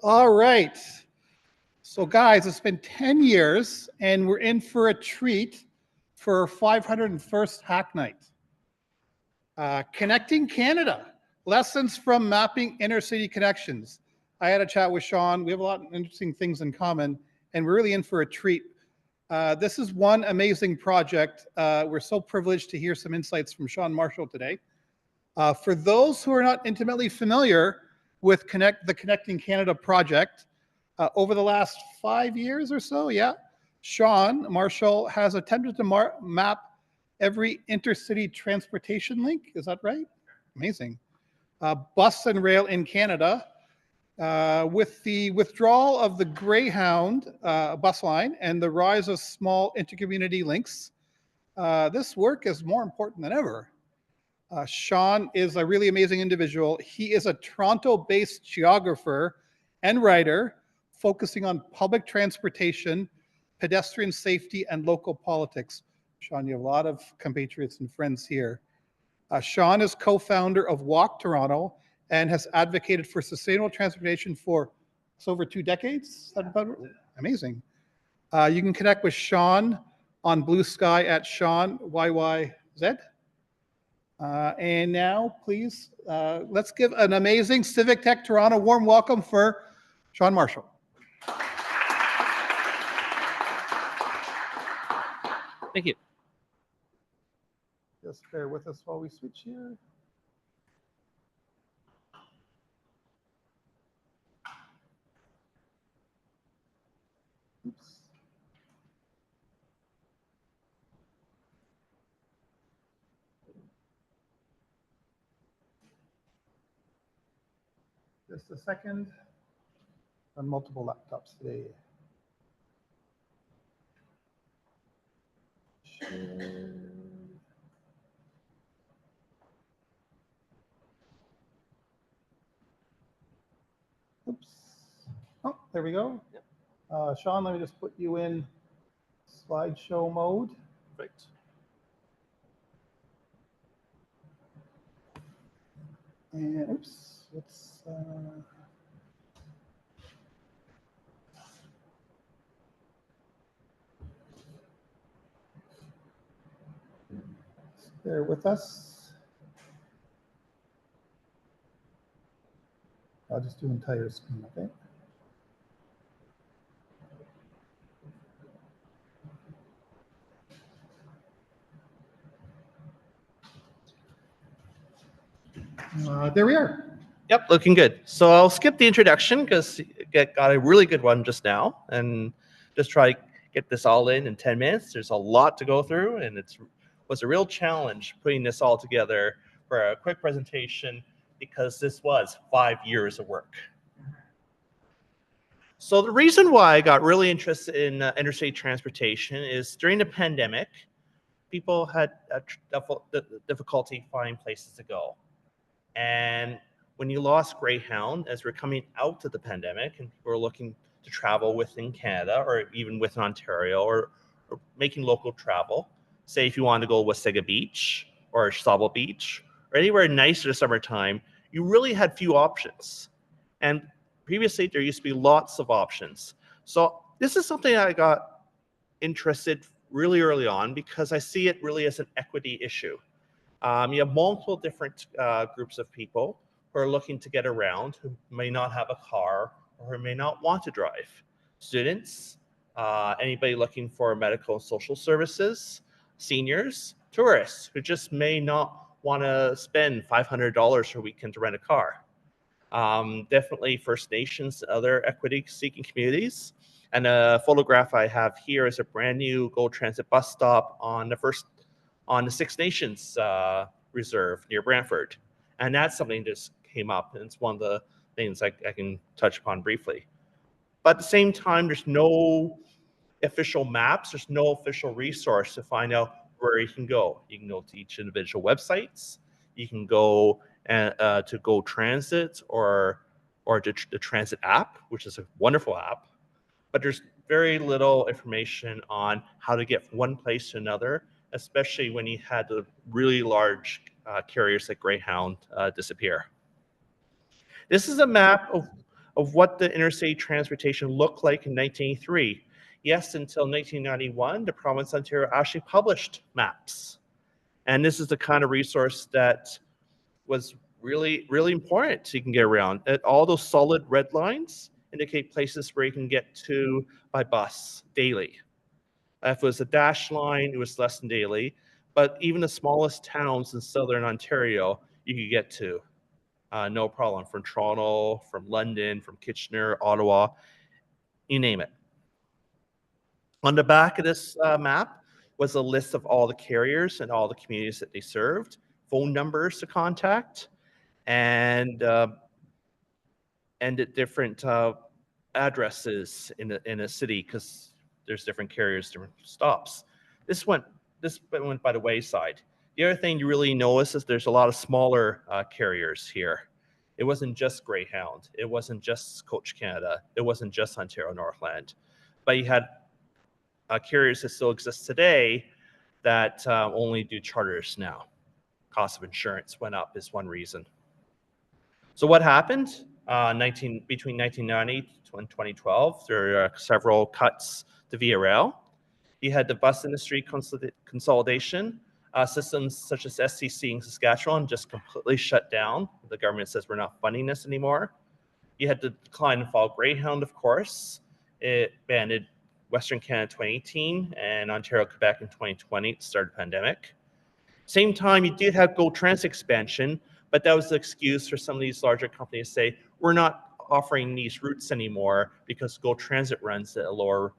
All right. So guys, it's been 10 years and we're in for a treat for our 501st Hacknight. Connecting Canada, lessons from mapping intercity connections. I had a chat with Sean. We have a lot of interesting things in common and we're really in for a treat. This is one amazing project. We're so privileged to hear some insights from Sean Marshall today. For those who are not intimately familiar with the Connecting Canada project, over the last 5 years or so, Sean Marshall has attempted to map every intercity transportation link. Is that right? Amazing. Bus and rail in Canada. With the withdrawal of the Greyhound bus line and the rise of small intercommunity links, this work is more important than ever. Sean is a really amazing individual. He is a Toronto-based geographer and writer focusing on public transportation, pedestrian safety, and local politics. Sean, you have a lot of compatriots and friends here. Sean is co-founder of Walk Toronto and has advocated for sustainable transportation for over 2 decades. Amazing. You can connect with Sean on Blue Sky at Sean YYZ. And now, please, let's give an amazing Civic Tech Toronto warm welcome for Sean Marshall. Thank you. Just bear with us while we switch here. Oops. Just a second. On multiple laptops today. Share. Oops. Oh, there we go. Yep. Sean, let me just put you in slideshow mode. Perfect. And oops, let's. Bear with us. I'll just do entire screen, okay? There we are. Yep, looking good. So I'll skip the introduction because you got a really good one just now, and just try to get this all in 10 minutes. There's a lot to go through, and it was a real challenge putting this all together for a quick presentation because this was 5 years of work. So the reason why I got really interested in interstate transportation is during the pandemic, people had difficulty finding places to go. And when you lost Greyhound, as we're coming out of the pandemic and people are looking to travel within Canada or even within Ontario or making local travel, say if you want to go Wasaga Beach or Sauble Beach or anywhere nice in the summertime, you really had few options. And previously, there used to be lots of options. So this is something I got interested really early on because I see it really as an equity issue. You have multiple different groups of people who are looking to get around, who may not have a car or who may not want to drive. Students, anybody looking for medical and social services, seniors, tourists who just may not want to spend $500 per weekend to rent a car. Definitely First Nations, other equity-seeking communities. And a photograph I have here is a brand new GO Transit bus stop on the Six Nations Reserve near Brantford. And that's something that just came up, and it's one of the things I can touch upon briefly. But at the same time, there's no official maps, there's no official resource to find out where you can go. You can go to each individual websites, you can go to Go Transit or the Transit app, which is a wonderful app, but there's very little information on how to get from one place to another, especially when you had the really large carriers like Greyhound disappear. This is a map of of what the interstate transportation looked like in 1983. Yes, until 1991, the province of Ontario actually published maps. And this is the kind of resource that was really, really important so you can get around. All those solid red lines indicate places where you can get to by bus daily. If it was a dash line, it was less than daily. But even the smallest towns in southern Ontario, you could get to. No problem. From Toronto, from London, from Kitchener, Ottawa, you name it. On the back of this map was a list of all the carriers and all the communities that they served, phone numbers to contact, and the different addresses in a city, because there's different carriers, different stops. This went by the wayside. The other thing you really notice is there's a lot of smaller carriers here. It wasn't just Greyhound. It wasn't just Coach Canada. It wasn't just Ontario Northland. But you had carriers that still exist today that only do charters now. Cost of insurance went up is one reason. So what happened between 1990 and 2012? There are several cuts to Via Rail. You had the bus industry consolidation. Systems such as STC in Saskatchewan just completely shut down. The government says we're not funding this anymore. You had the decline and fall of Greyhound, of course. It banded Western Canada in 2018 and Ontario, Quebec in 2020 to start the pandemic. Same time, you did have GO Transit expansion, but that was the excuse for some of these larger companies to say, we're not offering these routes anymore because GO Transit runs at a lower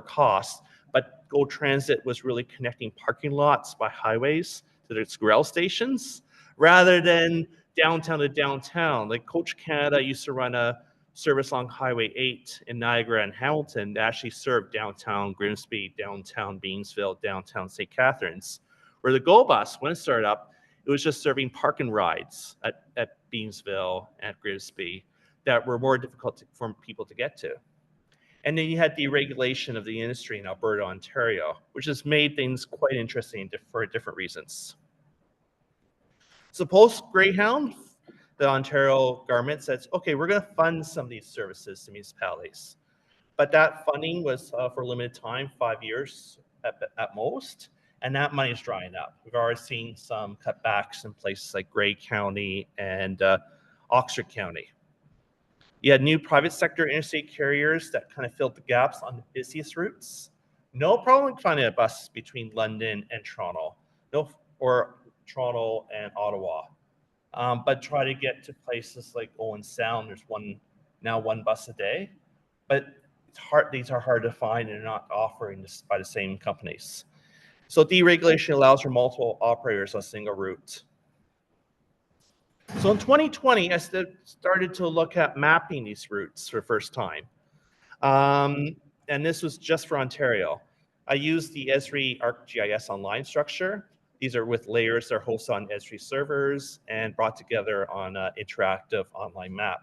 cost. But GO Transit was really connecting parking lots by highways to its rail stations rather than downtown to downtown. Like Coach Canada used to run a service along Highway 8 in Niagara and Hamilton that actually served downtown Grimsby, downtown Beamsville, downtown St. Catharines. Where the GO Bus, when it started up, it was just serving park and rides at Beamsville and Grimsby that were more difficult for people to get to. And then you had deregulation of the industry in Alberta, Ontario, which has made things quite interesting for different reasons. So post-Greyhound, the Ontario government says, okay, we're going to fund some of these services to municipalities. But that funding was for a limited time, 5 years at most, and that money is drying up. We've already seen some cutbacks in places like Grey County and Oxford County. You had new private sector interstate carriers that kind of filled the gaps on the busiest routes. No problem finding a bus between London and Toronto, or Toronto and Ottawa. But try to get to places like Owen Sound. There's one bus a day, but it's hard. These are hard to find and not offering this by the same companies. So deregulation allows for multiple operators on a single route. So in 2020, I started to look at mapping these routes for the first time. And this was just for Ontario. I used the Esri ArcGIS online structure. These are with layers that are hosted on Esri servers and brought together on an interactive online map.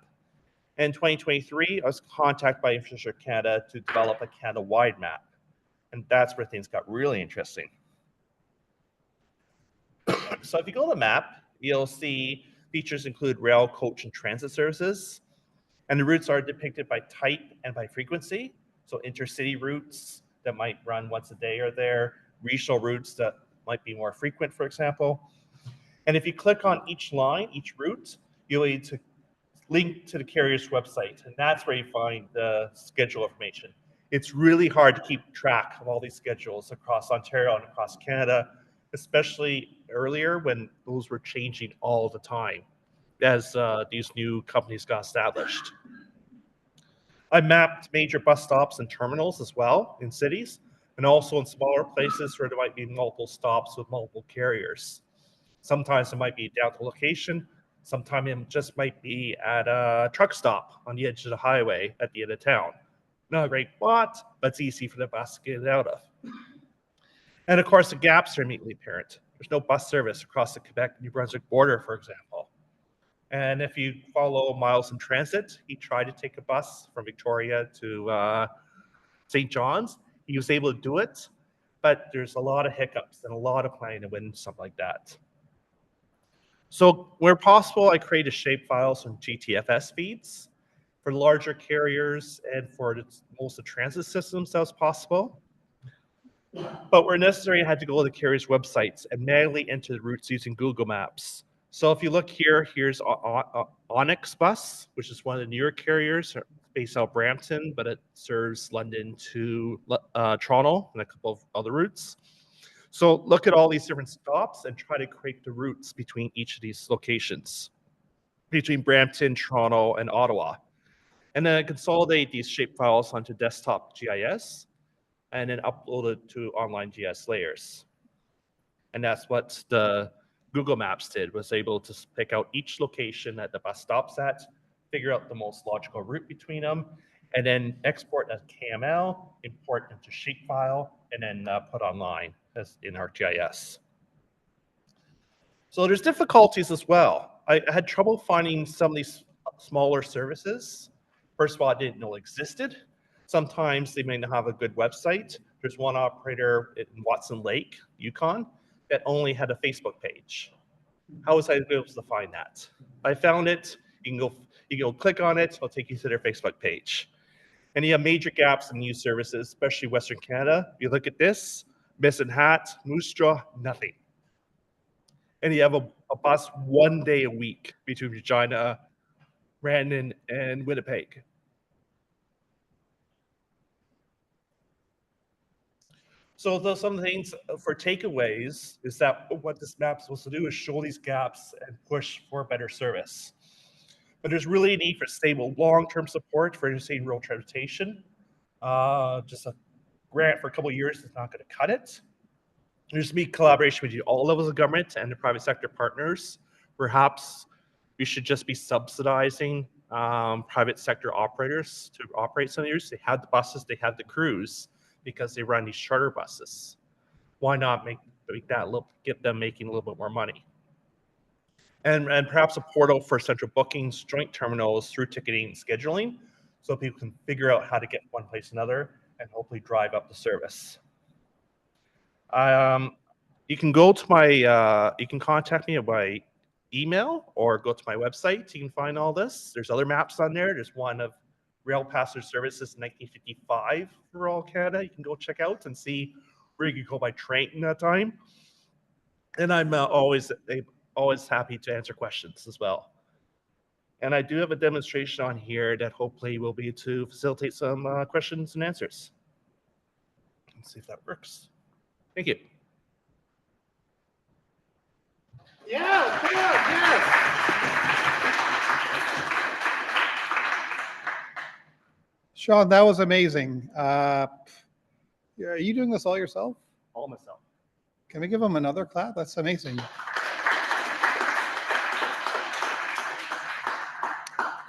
In 2023, I was contacted by Infrastructure Canada to develop a Canada-wide map. And that's where things got really interesting. So if you go to the map, you'll see features include rail, coach, and transit services. And the routes are depicted by type and by frequency. So intercity routes that might run once a day are there, regional routes that might be more frequent, for example. And if you click on each line, each route, you'll need to link to the carrier's website. And that's where you find the schedule information. It's really hard to keep track of all these schedules across Ontario and across Canada, especially earlier when those were changing all the time as these new companies got established. I mapped major bus stops and terminals as well in cities, and also in smaller places where there might be multiple stops with multiple carriers. Sometimes it might be down to location. Sometimes it just might be at a truck stop on the edge of the highway at the end of town. Not a great spot, but it's easy for the bus to get it out of. And of course, the gaps are immediately apparent. There's no bus service across the Quebec-New Brunswick border, for example. And if you follow Miles in Transit, he tried to take a bus from Victoria to St. John's. He was able to do it, but there's a lot of hiccups and a lot of planning to win something like that. So where possible, I created shapefiles from GTFS feeds. for larger carriers and for most of the transit systems that was possible. But where necessary, I had to go to the carrier's websites and manually enter the routes using Google Maps. So if you look here, here's Onyx Bus, which is one of the newer carriers based out of Brampton, but it serves London to Toronto and a couple of other routes. So look at all these different stops and try to create the routes between each of these locations, between Brampton, Toronto, and Ottawa. And then consolidate these shapefiles onto desktop GIS and then upload it to online GIS layers. And that's what the Google Maps did, was able to pick out each location that the bus stops at, figure out the most logical route between them, and then export as KML, import into shapefile, and then put online as in our GIS. So there's difficulties as well. I had trouble finding some of these smaller services. First of all, I didn't know existed. Sometimes they may not have a good website. There's one operator in Watson Lake, Yukon, that only had a Facebook page. How was I able to find that? I found it. You can go click on it. It'll take you to their Facebook page. And you have major gaps in news services, especially Western Canada. You look at this, Medicine Hat, Moose Jaw, nothing. And you have a bus 1 day a week between Regina, Brandon, and Winnipeg. So some things for takeaways is that what this map's supposed to do is show these gaps and push for better service. But there's really a need for stable long-term support for interstate rural transportation. Just a grant for a couple of years is not going to cut it. There's to be collaboration between all levels of government and the private sector partners. Perhaps we should just be subsidizing private sector operators to operate some of these. They have the buses, they have the crews, because they run these charter buses. Why not make that get them making a little bit more money? And perhaps a portal for central bookings, joint terminals through ticketing and scheduling, so people can figure out how to get one place to another and hopefully drive up the service. You can go to my, you can contact me by email or go to my website. You can find all this. There's other maps on there. There's one of rail passenger services in 1955 for all Canada. You can go check out and see where you could go by train in that time. And I'm always happy to answer questions as well. And I do have a demonstration on here that hopefully will be to facilitate some questions and answers. Let's see if that works. Thank you. Yeah, yes. Sean, that was amazing. Are you doing this all yourself? All myself. Can we give him another clap? That's amazing.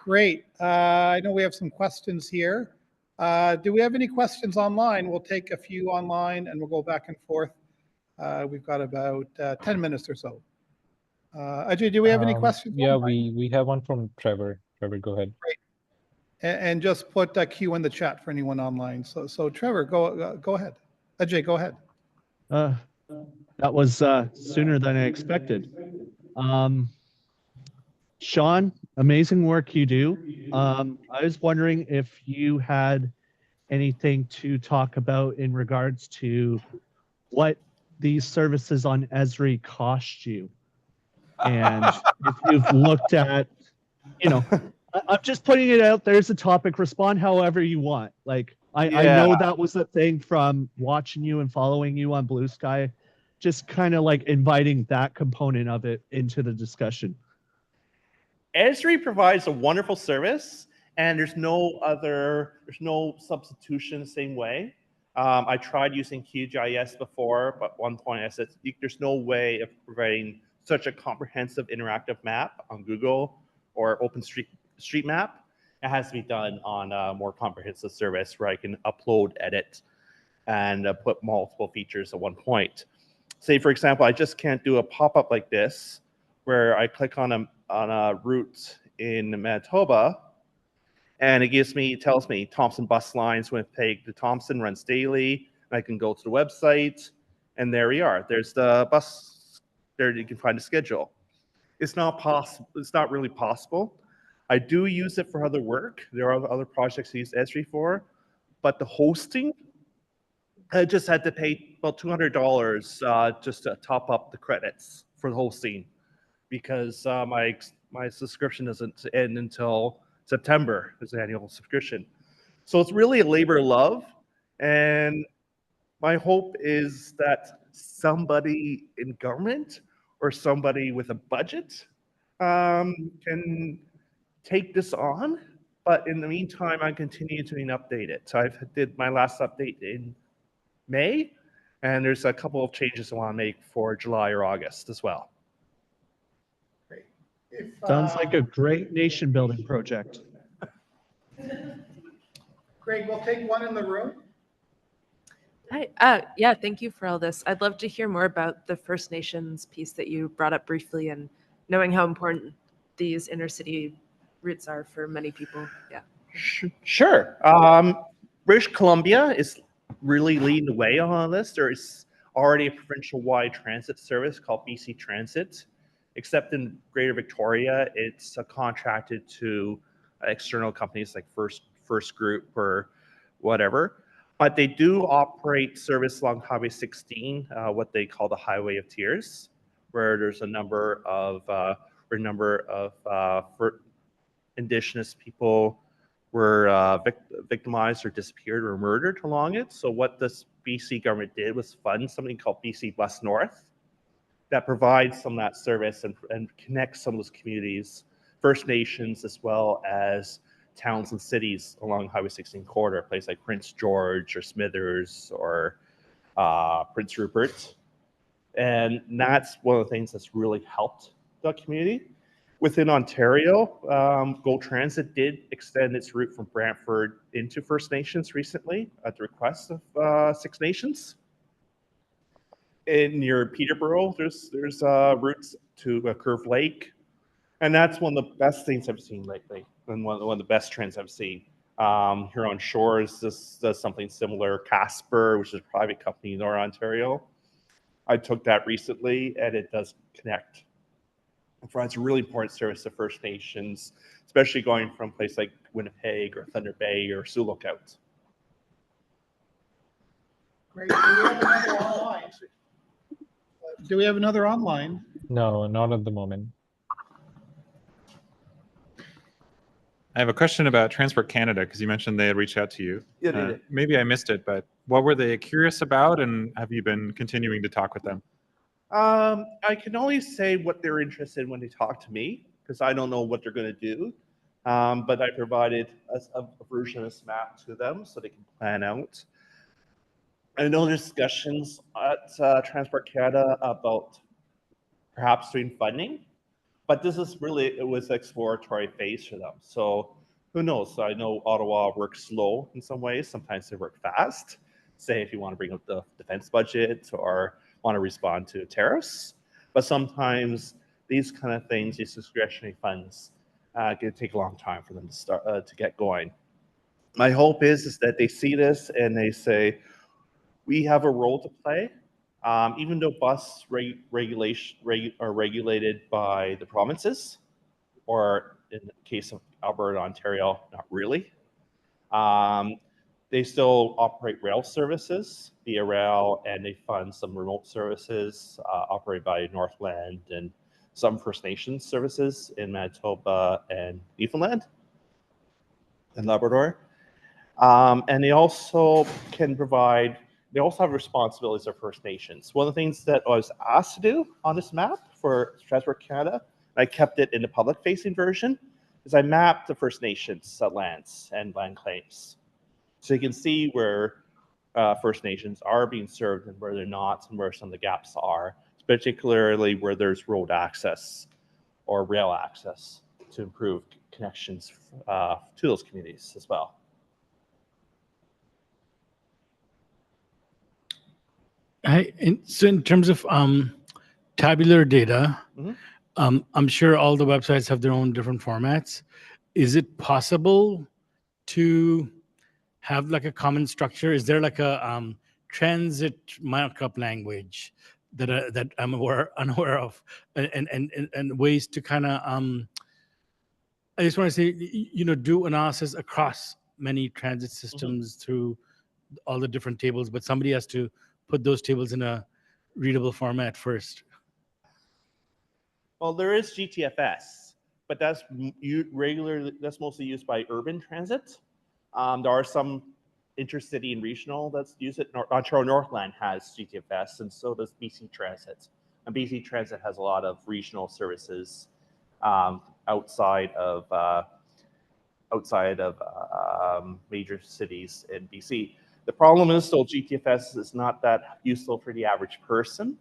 Great. I know we have some questions here. Do we have any questions online? We'll take a few online and we'll go back and forth. We've got about 10 minutes or so. Ajay, do we have any questions? Yeah, we have one from Trevor. Trevor, go ahead. Great. And just put Q in the chat for anyone online. So Trevor, go ahead. Ajay, go ahead. That was sooner than I expected. Sean, amazing work you do. I was wondering if you had anything to talk about in regards to what these services on Esri cost you. And if you've looked at, I'm just putting it out there as a topic. Respond however you want. Like, I know that was the thing from watching you and following you on Blue Sky, just kind of like inviting that component of it into the discussion. Esri provides a wonderful service, and there's no substitution the same way. I tried using QGIS before, but at one point I said, there's no way of providing such a comprehensive interactive map on Google or OpenStreetMap. It has to be done on a more comprehensive service where I can upload, edit, and put multiple features at one point. Say, for example, I just can't do a pop-up like this where I click on a route in Manitoba, and it tells me Thompson bus lines, Winnipeg to Thompson runs daily. And I can go to the website, and there we are. There's the bus. There you can find a schedule. It's not possible. It's not really possible I do use it for other work. There are other projects I use Esri for, but the hosting, I just had to pay about $200 just to top up the credits for the hosting because my subscription doesn't end until September. It's an annual subscription. So it's really a labor of love. And my hope is that somebody in government or somebody with a budget can take this on. But in the meantime, I continue to update it. So I did my last update in May, and there's a couple of changes I want to make for July or August as well. Sounds like a great nation building project. Greg, we'll take one in the room. Hi. Yeah, thank you for all this. I'd love to hear more about the First Nations piece that you brought up briefly and knowing how important these intercity routes are for many people. Yeah. Sure. British Columbia is really leading the way on this. There is already a provincial-wide transit service called BC Transit, except in Greater Victoria, it's contracted to external companies like First Group or whatever. But they do operate service along Highway 16, what they call the Highway of Tears, where there's a number of Indigenous people were victimized or disappeared or murdered along it. So what this BC government did was fund something called BC Bus North that provides some of that service and connects some of those communities, First Nations, as well as towns and cities along Highway 16 corridor, places like Prince George or Smithers or Prince Rupert. And that's one of the things that's really helped the community. Within Ontario, GO Transit did extend its route from Brantford into First Nations recently at the request of Six Nations. Near Peterborough, there's routes to Curve Lake, and that's one of the best things I've seen lately, and one of the best trends I've seen. Here on Shores, this does something similar. Casper, which is a private company in Northern Ontario, I took that recently, and it does connect. It provides a really important service to First Nations, especially going from places like Winnipeg or Thunder Bay or Sioux Lookout. Great. Do we have another online? Do we have another online? No, not at the moment. I have a question about Transport Canada, because you mentioned they had reached out to you. Yeah, they did. Maybe I missed it, but what were they curious about, and have you been continuing to talk with them? I can only say what they're interested in when they talk to me, because I don't know what they're going to do. But I provided a version of this map to them so they can plan out. I know there's discussions at Transport Canada about perhaps doing funding, but this is really, it was exploratory phase for them. So who knows? So I know Ottawa works slow in some ways. Sometimes they work fast. Say if you want to bring up the defense budget or want to respond to tariffs. But sometimes these kind of things, these discretionary funds, can take a long time for them to start to get going. My hope is that they see this and they say, we have a role to play. Even though bus regulation are regulated by the provinces, or in the case of Alberta, Ontario, not really. They still operate rail services via rail, and they fund some remote services operated by Northland and some First Nations services in Manitoba and Newfoundland and Labrador. And they also can provide, they also have responsibilities of First Nations. One of the things that I was asked to do on this map for Transport Canada, I kept it in the public-facing version, is I mapped the First Nations lands and land claims. So you can see where First Nations are being served and where they're not, and where some of the gaps are, particularly where there's road access or rail access to improve connections to those communities as well. So in terms of tabular data, I'm sure all the websites have their own different formats. Is it possible to have like a common structure? Is there like a transit markup language that I'm unaware of, and ways to kind of I just want to say, do analysis across many transit systems through all the different tables, but somebody has to put those tables in a readable format first. Well, there is GTFS, but that's that's mostly used by urban transit. There are some intercity and regional that's used it. Ontario Northland has GTFS, and so does BC Transit. And BC Transit has a lot of regional services outside of major cities in BC. The problem is still GTFS is not that useful for the average person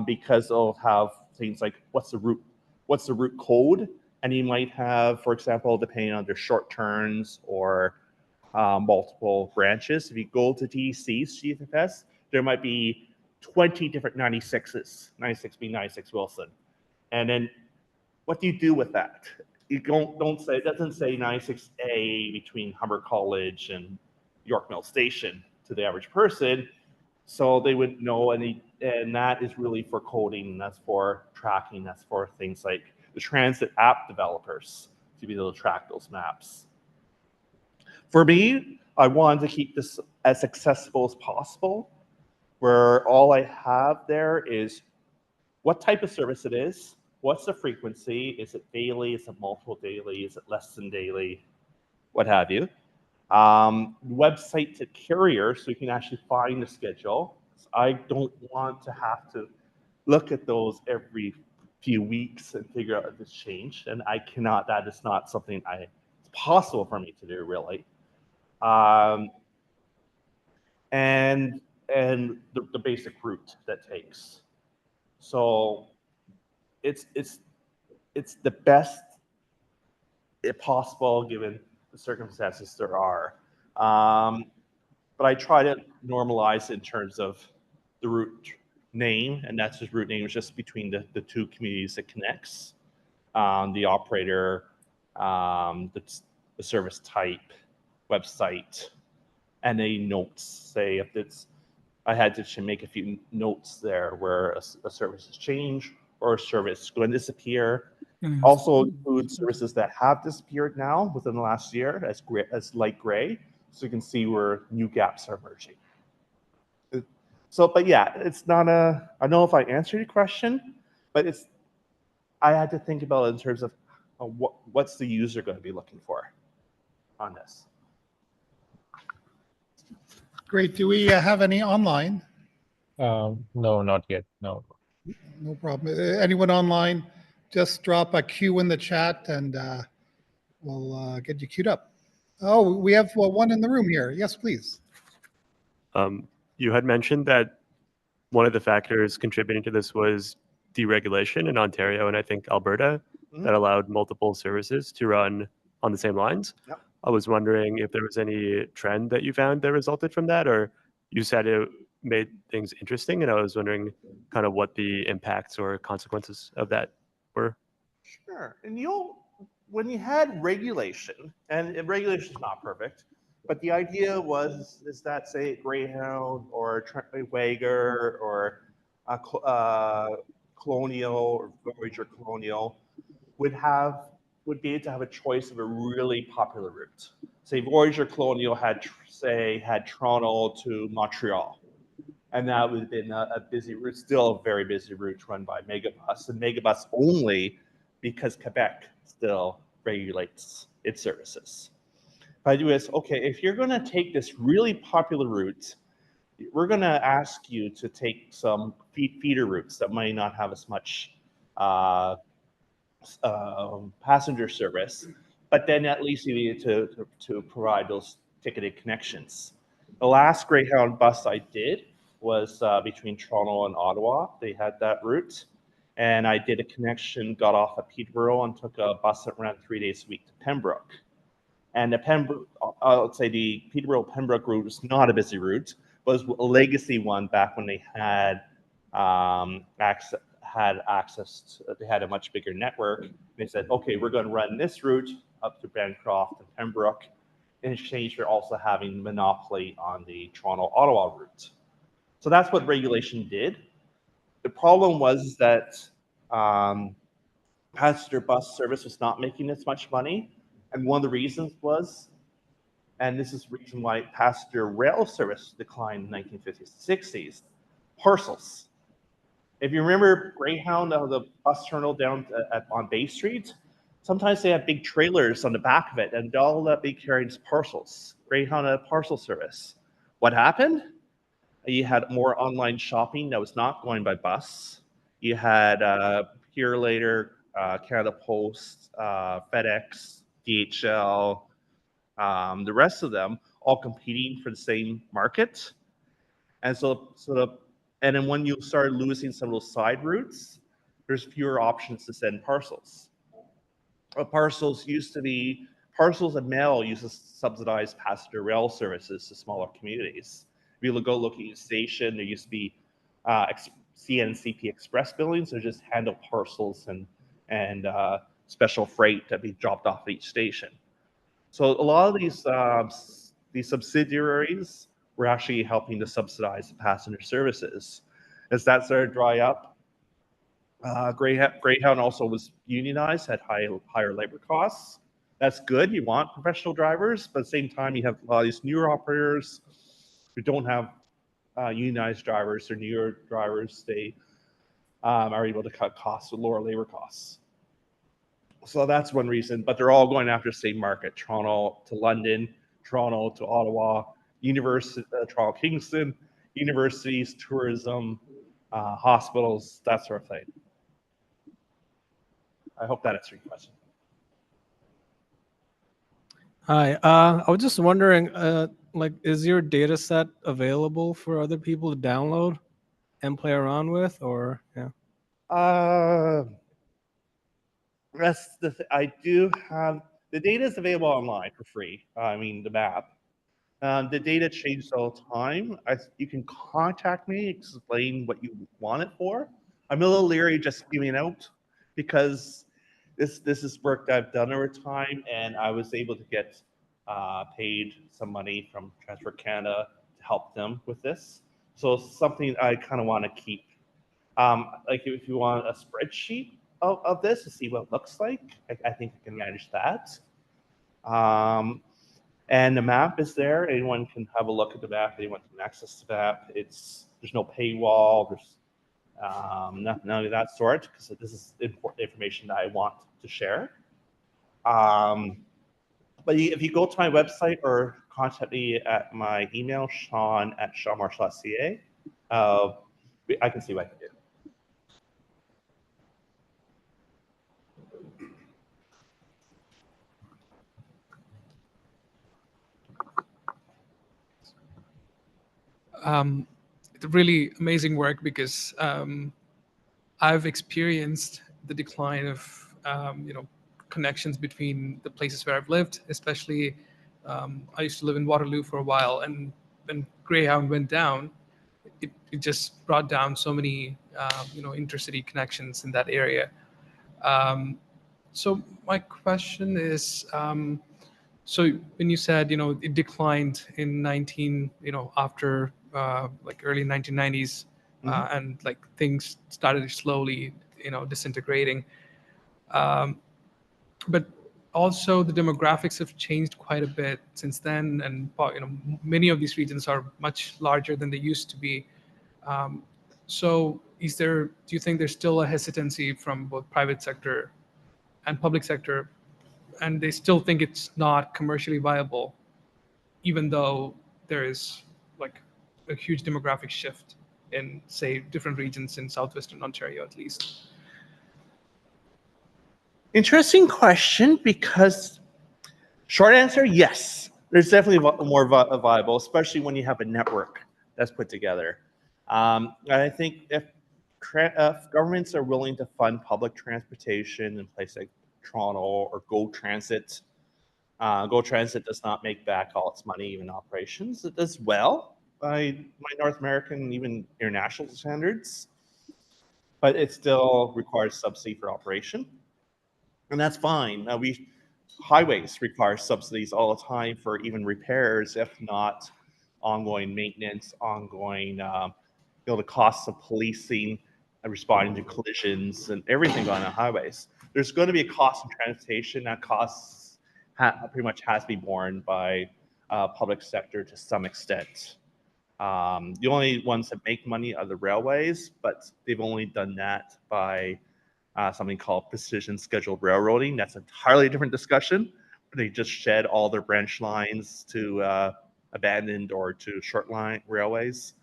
because it'll have things like what's the route code, and you might have, for example, depending on their short turns or multiple branches. If you go to TC's GTFS, there might be 20 different 96s, 96 being 96 Wilson, and then what do you do with that? You don't say, it doesn't say 96A between Humber College and York Mill Station to the average person, so they wouldn't know. And that is really for coding, that's for tracking, that's for things like the transit app developers to be able to track those maps. For me, I wanted to keep this as accessible as possible, where all I have there is what type of service it is, what's the frequency, is it daily, is it multiple daily, is it less than daily, what have you. Website to carrier, so you can actually find the schedule. I don't want to have to look at those every few weeks and figure out if it's changed, and I cannot, that is not something it's possible for me to do, really. And the basic route that takes. So it's the best if possible given the circumstances there are. But I try to normalize in terms of the route name, and that's just route name is just between the two communities it connects, the operator, the service type, website, and any notes. Say if it's, I had to make a few notes there where a service has changed or a service is going to disappear. Also include services that have disappeared now within the last year as light gray, so you can see where new gaps are emerging. So, but yeah, it's not I don't know if I answered your question, but I had to think about it in terms of what's the user going to be looking for on this. Great. Do we have any online? No, not yet. No. No problem. Anyone online, just drop a Q in the chat and we'll get you queued up. Oh, we have one in the room here. Yes, please. You had mentioned that one of the factors contributing to this was deregulation in Ontario and I think Alberta that allowed multiple services to run on the same lines. Yep. I was wondering if there was any trend that you found that resulted from that, or you said it made things interesting, and I was wondering kind of what the impacts or consequences of that were. Sure. And when you had regulation, and regulation is not perfect, but the idea is that, say, Greyhound or Wager or Colonial or Voyager Colonial would be able to have a choice of a really popular route. Say Voyager Colonial had Toronto to Montreal, and that would have been a busy route, still a very busy route run by Megabus, and Megabus only because Quebec still regulates its services. But I do is, okay, if you're going to take this really popular route, we're going to ask you to take some feeder routes that might not have as much passenger service, but then at least you need to provide those ticketed connections. The last Greyhound bus I did was between Toronto and Ottawa. They had that route, and I did a connection, got off at Peterborough, and took a bus that ran 3 days a week to Pembroke. And I would say the Peterborough-Pembroke route was not a busy route, but it was a legacy one back when they had access. They had a much bigger network. They said, okay, we're going to run this route up to Bancroft and Pembroke. In exchange for also having monopoly on the Toronto-Ottawa route. So that's what regulation did. The problem was that passenger bus service was not making as much money. And one of the reasons was, and this is the reason why passenger rail service declined in the 1950s, 60s, parcels. If you remember Greyhound, the bus terminal down on Bay Street, sometimes they have big trailers on the back of it, and all that they carried is parcels. Greyhound had a parcel service. What happened? You had more online shopping that was not going by bus. You had here later Canada Post, FedEx, DHL, the rest of them all competing for the same market. And and then when you start losing some of those side routes, there's fewer options to send parcels. Parcels and mail used to subsidize passenger rail services to smaller communities. If you go look at each station, there used to be CNCP Express buildings that just handle parcels and special freight that be dropped off at each station. So a lot of these subsidiaries were actually helping to subsidize the passenger services. As that started to dry up, Greyhound also was unionized, had higher labor costs. That's good. You want professional drivers, but at the same time, you have a lot of these newer operators who don't have unionized drivers or newer drivers. They are able to cut costs with lower labor costs. So that's one reason, but they're all going after the same market: Toronto to London, Toronto to Ottawa, Toronto Kingston, universities, tourism, hospitals, that sort of thing. I hope that answered your question. Hi, I was just wondering, like, is your data set available for other people to download and play around with, or yeah? That's I do have the data is available online for free. I mean, the map. The data changes all the time. You can contact me, explain what you want it for. I'm a little leery just giving it out because this is work that I've done over time, and I was able to get paid some money from Transport Canada to help them with this. So it's something I kind of want to keep. Like if you want a spreadsheet of this to see what it looks like, I think I can manage that. And the map is there. Anyone can have a look at the map. Anyone can access the map. There's no paywall. There's none of that sort, because this is important information that I want to share. But if you go to my website or contact me at my email, sean@seanmarshall.ca, I can see what I can do. Really amazing work, because I've experienced the decline of connections between the places where I've lived. Especially, I used to live in Waterloo for a while, and when Greyhound went down, it just brought down so many intercity connections in that area. So my question is, so when you said it declined in after like early 1990s, and like things started slowly disintegrating, but also the demographics have changed quite a bit since then, and many of these regions are much larger than they used to be. So do you think there's still a hesitancy from both private sector and public sector, and they still think it's not commercially viable, even though there is like a huge demographic shift in, say, different regions in southwestern Ontario, at least? Interesting question, because short answer, yes. There's definitely more viable, especially when you have a network that's put together. I think if governments are willing to fund public transportation in places like Toronto or Go Transit does not make back all its money, even operations. It does well by North American and even international standards, but it still requires subsidy for operation. And that's fine. Highways require subsidies all the time for even repairs, if not ongoing maintenance, ongoing, the costs of policing responding to collisions and everything on the highways. There's going to be a cost in transportation. That cost pretty much has to be borne by public sector to some extent. The only ones that make money are the railways, but they've only done that by something called precision scheduled railroading. That's an entirely different discussion. They just shed all their branch lines to abandoned or to short line railways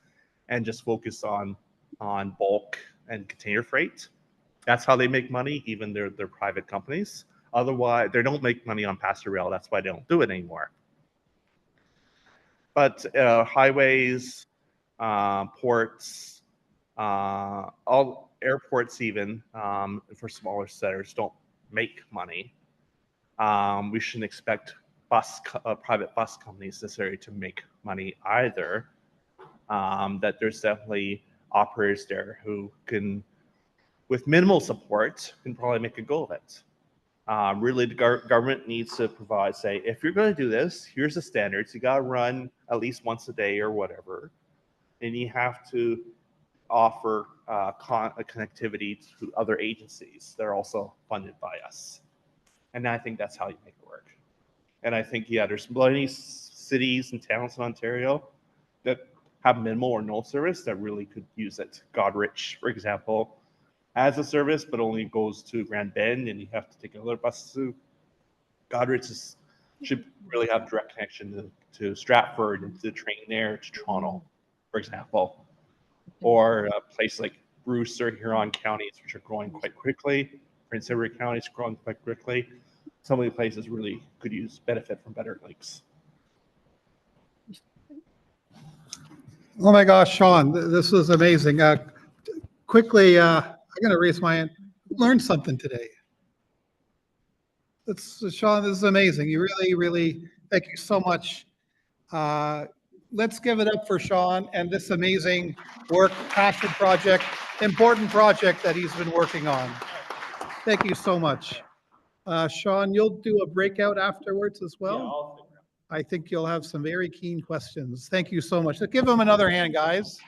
and just focus on bulk and container freight. That's how they make money, even they're private companies. Otherwise, they don't make money on passenger rail. That's why they don't do it anymore. But highways, ports, all airports even, for smaller centers, don't make money. We shouldn't expect private bus companies necessarily to make money either. That there's definitely operators there who can, with minimal support, can probably make a go of it. Really, the government needs to provide, say, if you're going to do this, here's the standards. You got to run at least once a day or whatever, and you have to offer connectivity to other agencies that are also funded by us. And I think that's how you make it work. And I think, yeah, there's many cities and towns in Ontario that have minimal or no service that really could use it. Goderich, for example, has a service, but only goes to Grand Bend, and you have to take another bus to Goderich. Should really have direct connection to Stratford and to the train there to Toronto, for example. Or a place like Bruce or Huron counties, which are growing quite quickly. Prince Edward County is growing quite quickly. Some of the places really could benefit from better links. Oh my gosh, Sean, this was amazing. Quickly, I'm going to raise my hand. Learned something today. Sean, this is amazing. You really, thank you so much. Let's give it up for Sean and this amazing work, passion project, important project that he's been working on. Thank you so much. Sean, you'll do a breakout afterwards as well? I think you'll have some very keen questions. Thank you so much. Let's give him another hand, guys.